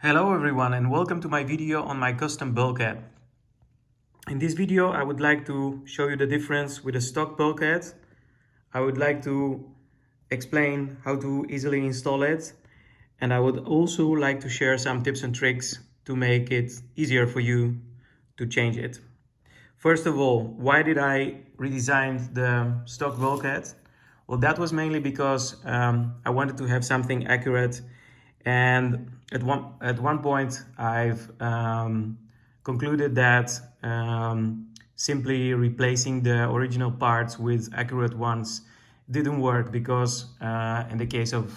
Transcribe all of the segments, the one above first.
Hello everyone and welcome to my video on my custom bulkhead. In this video I would like to show you the difference with a stock bulkhead. I would like to explain how to easily install it, and I would also like to share some tips and tricks to make it easier for you to change it. First of all, why did I redesign the stock bulkhead? Well, that was mainly because I wanted to have something accurate, and at one point I've concluded that simply replacing the original parts with accurate ones didn't work, because in the case of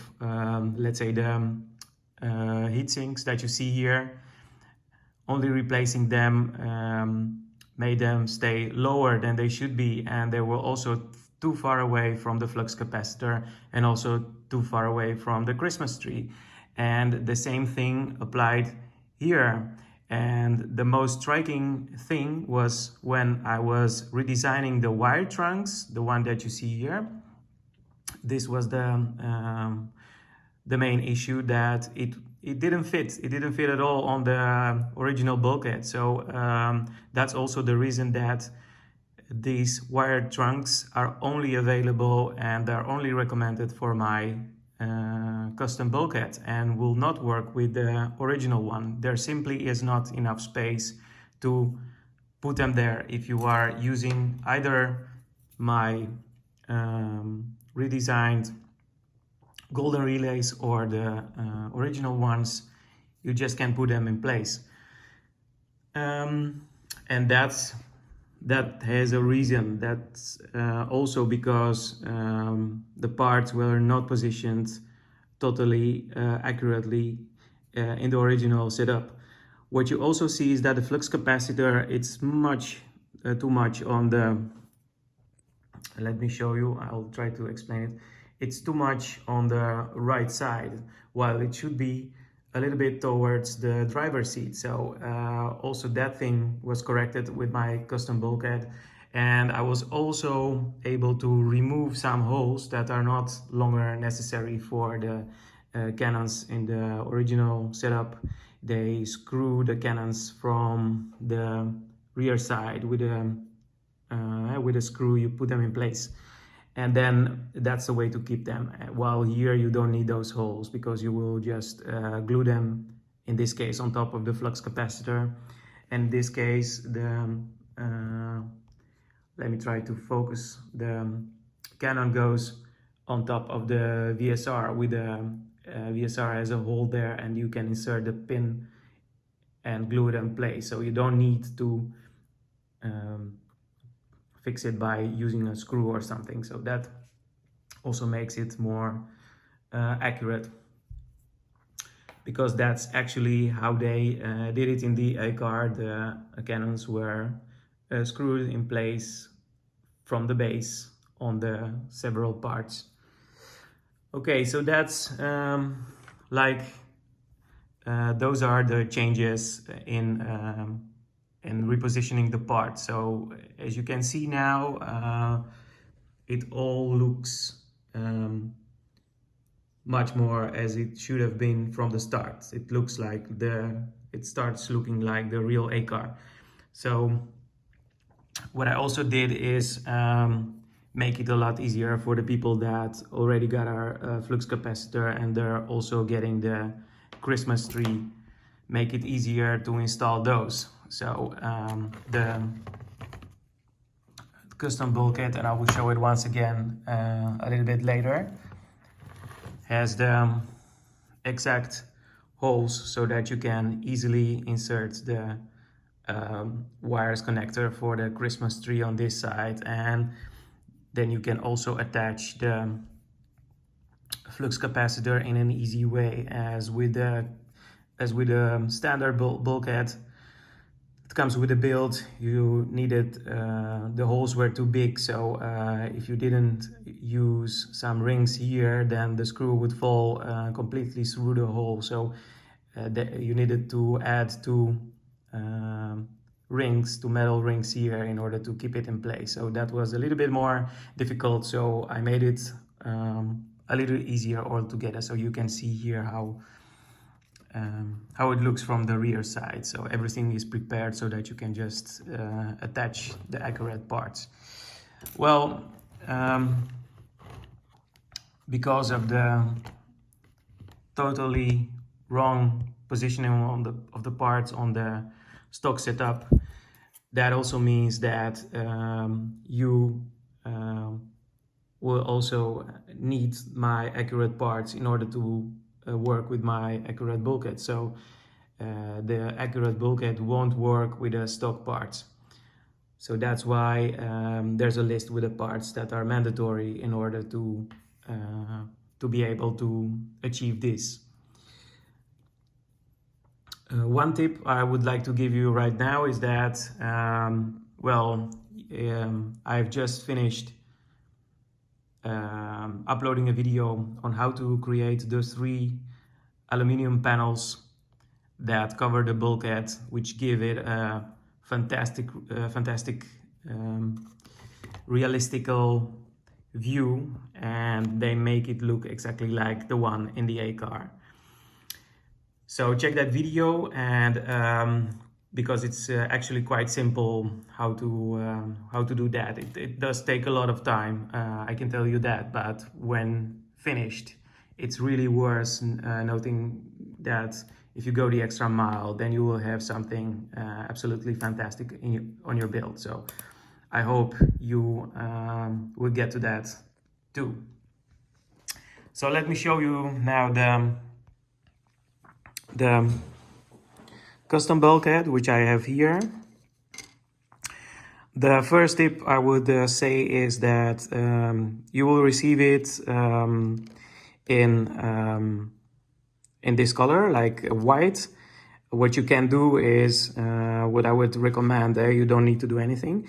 let's say the heatsinks that you see here, only replacing them made them stay lower than they should be, and they were also too far away from the flux capacitor and also too far away from the Christmas tree. And the same thing applied here. And the most striking thing was when I was redesigning the wire trunks, the one that you see here. This was the main issue, that it didn't fit. It didn't fit at all on the original bulkhead. So that's also the reason that these wired trunks are only available and are only recommended for my custom bulkhead, and will not work with the original one. There simply is not enough space to put them there if you are using either my redesigned golden relays or the original ones. You just can't put them in place, and that has a reason. That's also because the parts were not positioned totally accurately in the original setup. What you also see is that the flux capacitor, it's much too much on the, let me show you, I'll try to explain it. It's too much on the right side, while it should be a little bit towards the driver's seat. So also that thing was corrected with my custom bulkhead, and I was also able to remove some holes that are not longer necessary for the cannons in the original setup. They screw the cannons from the rear side with a screw. You put them in place, and then that's the way to keep them. While here you don't need those holes, because you will just glue them, in this case on top of the flux capacitor. In this case, the let me try to focus. The cannon goes on top of the VSR, with the VSR has a hole there, and you can insert the pin and glue it in place. So you don't need to fix it by using a screw or something. So that also makes it more accurate, because that's actually how they did it in the A car. The cannons were screwed in place from the base on the several parts. Okay, so that's those are the changes in repositioning the part. So as you can see now, it all looks much more as it should have been from the start. It looks like it starts looking like the real A car. So what I also did is make it a lot easier for the people that already got our flux capacitor and they're also getting the Christmas tree. Make it easier to install those. So the custom bulkhead, and I will show it once again a little bit later, has the exact holes so that you can easily insert the wires connector for the Christmas tree on this side, and then you can also attach the flux capacitor in an easy way. As with the standard bulkhead, it comes with a build. You needed the holes were too big, so if you didn't use some rings here, then the screw would fall completely through the hole. So you needed to add two metal rings here in order to keep it in place. So that was a little bit more difficult, so I made it a little easier altogether. So you can see here how how it looks from the rear side. So everything is prepared so that you can just attach the accurate parts. Well, because of the totally wrong positioning of the parts on the stock setup, that also means that you will also need my accurate parts in order to work with my accurate bulkhead. So the accurate bulkhead won't work with the stock parts. So that's why there's a list with the parts that are mandatory in order to be able to achieve this. One tip I would like to give you right now is that, I've just finished uploading a video on how to create the 3 aluminum panels that cover the bulkhead, which give it a fantastic realistical view, and they make it look exactly like the one in the A car. So check that video, and because it's actually quite simple how to do that. It does take a lot of time, I can tell you that, but when finished, it's really worth noting that if you go the extra mile, then you will have something absolutely fantastic on your build. So I hope you will get to that too. So let me show you now the custom bulkhead, which I have here. The first tip I would say is that you will receive it in this color, like white. What you can do is, what I would recommend there, you don't need to do anything,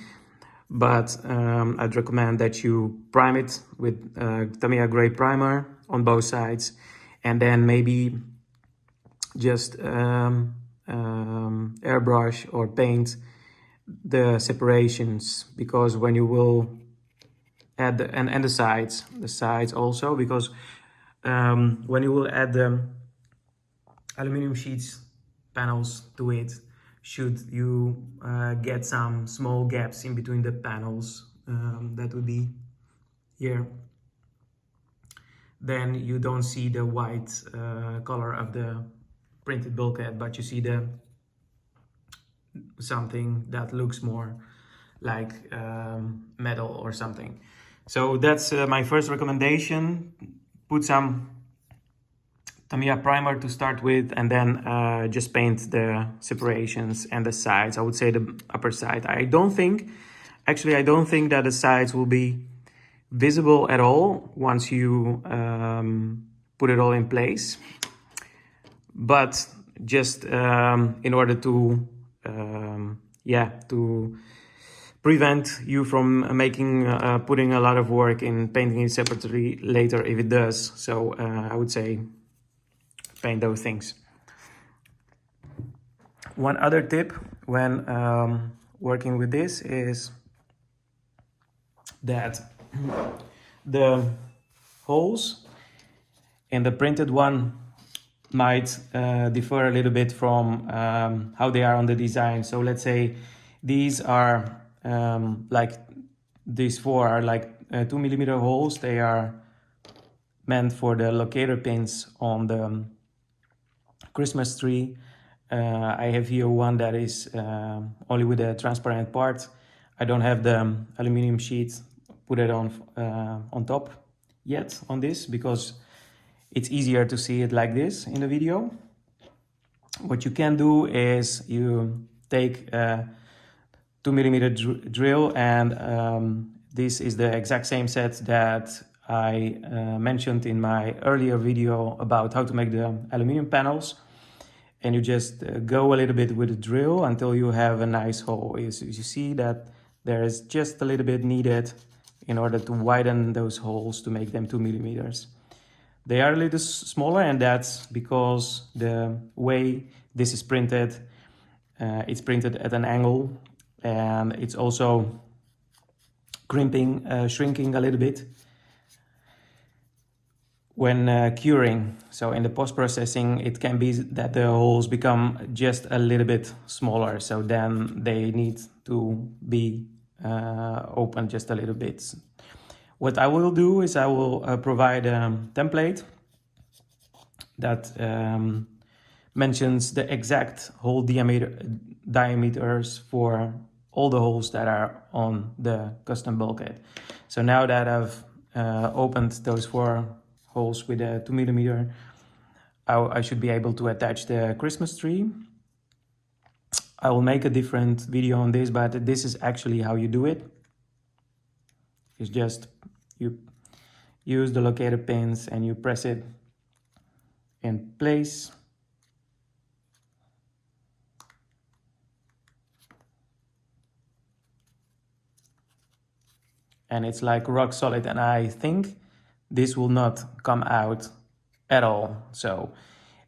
but I'd recommend that you prime it with Tamiya gray primer on both sides, and then maybe just airbrush or paint the separations, because when you will add and the sides also, because when you will add the aluminum sheets panels to it, should you get some small gaps in between the panels, that would be here, then you don't see the white color of the printed bulkhead, but you see something that looks more like metal or something. So that's my first recommendation. Put some Tamiya primer to start with, and then just paint the separations and the sides. I would say the upper side. I don't think that the sides will be visible at all once you put it all in place. But just in order to prevent you from putting a lot of work in painting it separately later if it does. So I would say paint those things. One other tip when working with this is that the holes in the printed one might differ a little bit from how they are on the design. So let's say these are like these 4 are like 2mm holes. They are meant for the locator pins on the Christmas tree. I have here one that is only with a transparent part. I don't have the aluminum sheet put it on top yet on this, because it's easier to see it like this in the video. What you can do is you take a 2mm drill, and this is the exact same set that I mentioned in my earlier video about how to make the aluminum panels. And you just go a little bit with the drill until you have a nice hole. You see that there is just a little bit needed in order to widen those holes to make them 2mm. They are a little smaller, and that's because the way this is printed, it's printed at an angle, and it's also shrinking a little bit. when curing. So in the post-processing, it can be that the holes become just a little bit smaller. So then they need to be opened just a little bit. What I will do is I will provide a template that mentions the exact hole diameters for all the holes that are on the custom bulkhead. So now that I've opened those 4 holes with a 2mm, I should be able to attach the Christmas tree. I will make a different video on this, but this is actually how you do it. It's just you use the locator pins and you press it in place. And it's like rock solid, and I think this will not come out at all. So,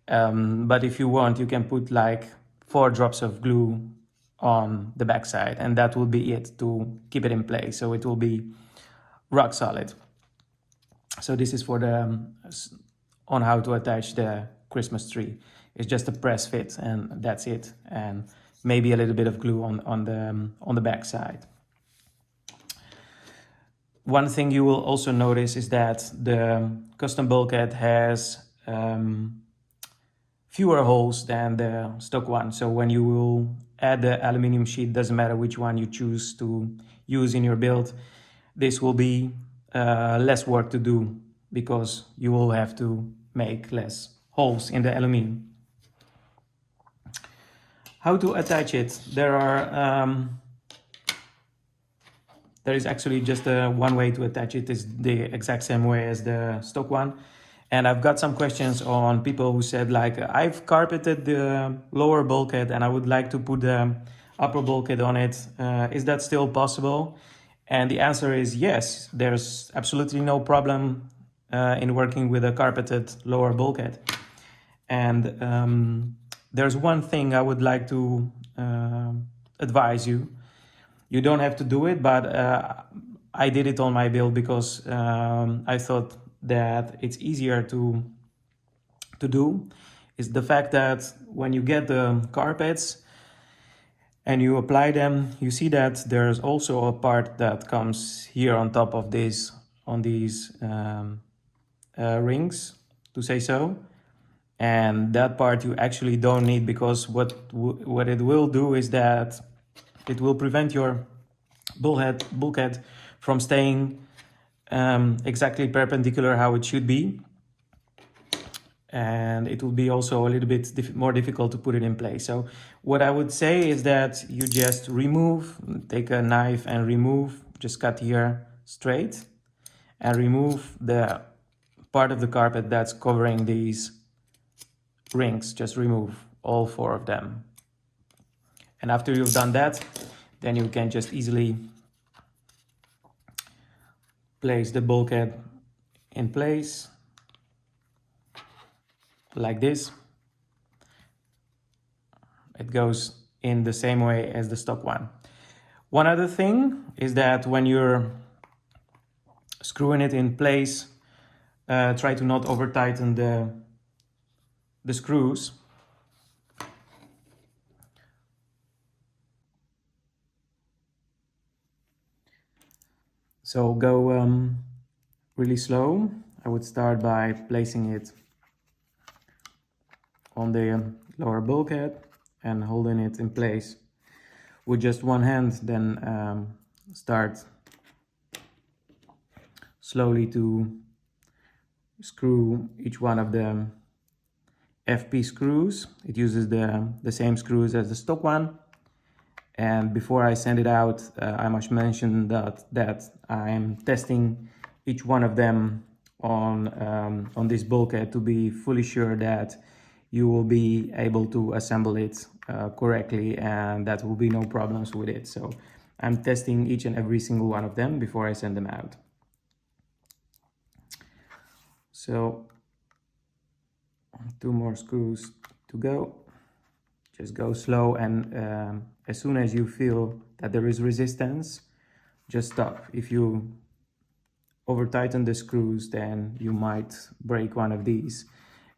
but if you want, you can put like 4 drops of glue on the backside, and that will be it to keep it in place. So it will be rock solid. So this is for the on how to attach the Christmas tree. It's just a press fit, and that's it, and maybe a little bit of glue on the backside. One thing you will also notice is that the custom bulkhead has fewer holes than the stock one. So when you will add the aluminum sheet, doesn't matter which one you choose to use in your build, this will be less work to do because you will have to make less holes in the aluminum. How to attach it? There is actually just one way to attach it. Is the exact same way as the stock one. And I've got some questions on people who said like, I've carpeted the lower bulkhead and I would like to put the upper bulkhead on it. Is that still possible? And the answer is yes. There's absolutely no problem in working with a carpeted lower bulkhead. And there's one thing I would like to advise you. You don't have to do it, but I did it on my build because I thought that it's easier to do. Is the fact that when you get the carpets and you apply them, you see that there's also a part that comes here on top of this, on these rings, to say so. And that part you actually don't need, because what it will do is that it will prevent your bulkhead from staying exactly perpendicular how it should be. And it will be also a little bit more difficult to put it in place. So what I would say is that you just take a knife and remove, just cut here straight and remove the part of the carpet that's covering these rings. Just remove all 4 of them. And after you've done that, then you can just easily place the bulkhead in place like this. It goes in the same way as the stock one. One other thing is that when you're screwing it in place, try to not over tighten the screws. So go really slow. I would start by placing it on the lower bulkhead and holding it in place with just one hand, then start slowly to screw each one of the FP screws. It uses the same screws as the stock one. And before I send it out, I must mention that I am testing each one of them on this bulkhead to be fully sure that you will be able to assemble it correctly and that will be no problems with it. So I'm testing each and every single one of them before I send them out. So 2 more screws to go. Just go slow, and as soon as you feel that there is resistance, just stop. If you over tighten the screws, then you might break one of these,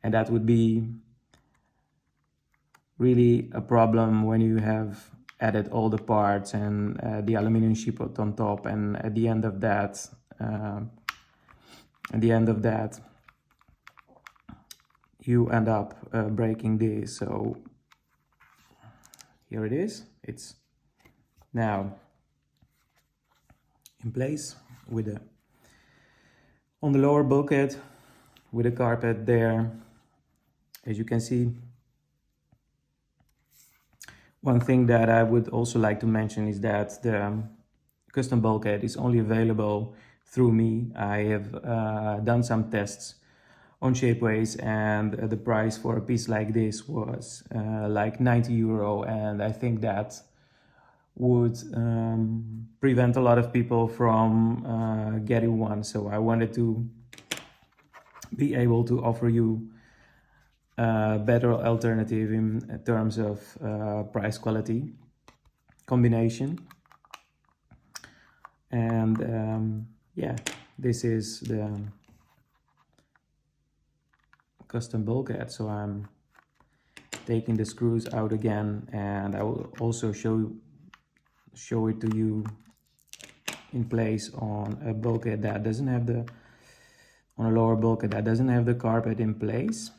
and that would be really a problem when you have added all the parts and the aluminum sheet on top, and at the end of that you end up breaking this. So here it is. It's now in place with a on the lower bulkhead with a carpet there. As you can see, one thing that I would also like to mention is that the custom bulkhead is only available through me. I have done some tests on Shapeways, and the price for a piece like this was like €90, and I think that would prevent a lot of people from getting one. So I wanted to be able to offer you a better alternative in terms of price quality combination. And yeah, this is the custom bulkhead. So I'm taking the screws out again, and I will also show it to you in place on a bulkhead that doesn't have the on a lower bulkhead that doesn't have the carpet in place.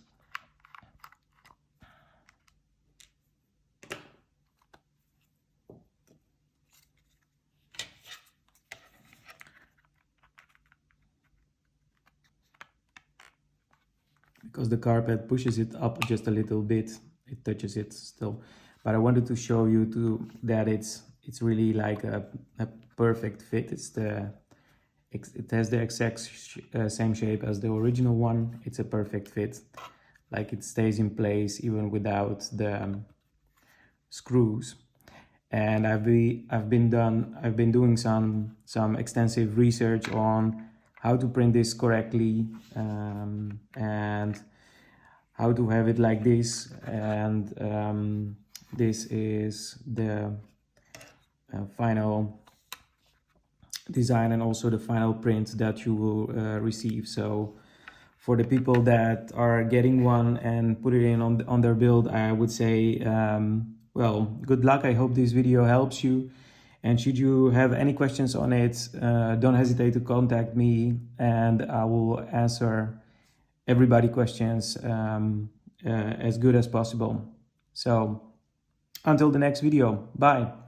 Because the carpet pushes it up just a little bit, it touches it still. But I wanted to show you that it's really like a perfect fit. It has the exact same shape as the original one. It's a perfect fit. Like, it stays in place even without the screws. And I've been doing some extensive research on how to print this correctly, and how to have it like this. And this is the final design and also the final print that you will receive. So for the people that are getting one and put it in on their build, I would say, well, good luck. I hope this video helps you. And should you have any questions on it, don't hesitate to contact me, and I will answer everybody's questions as good as possible. So until the next video, bye.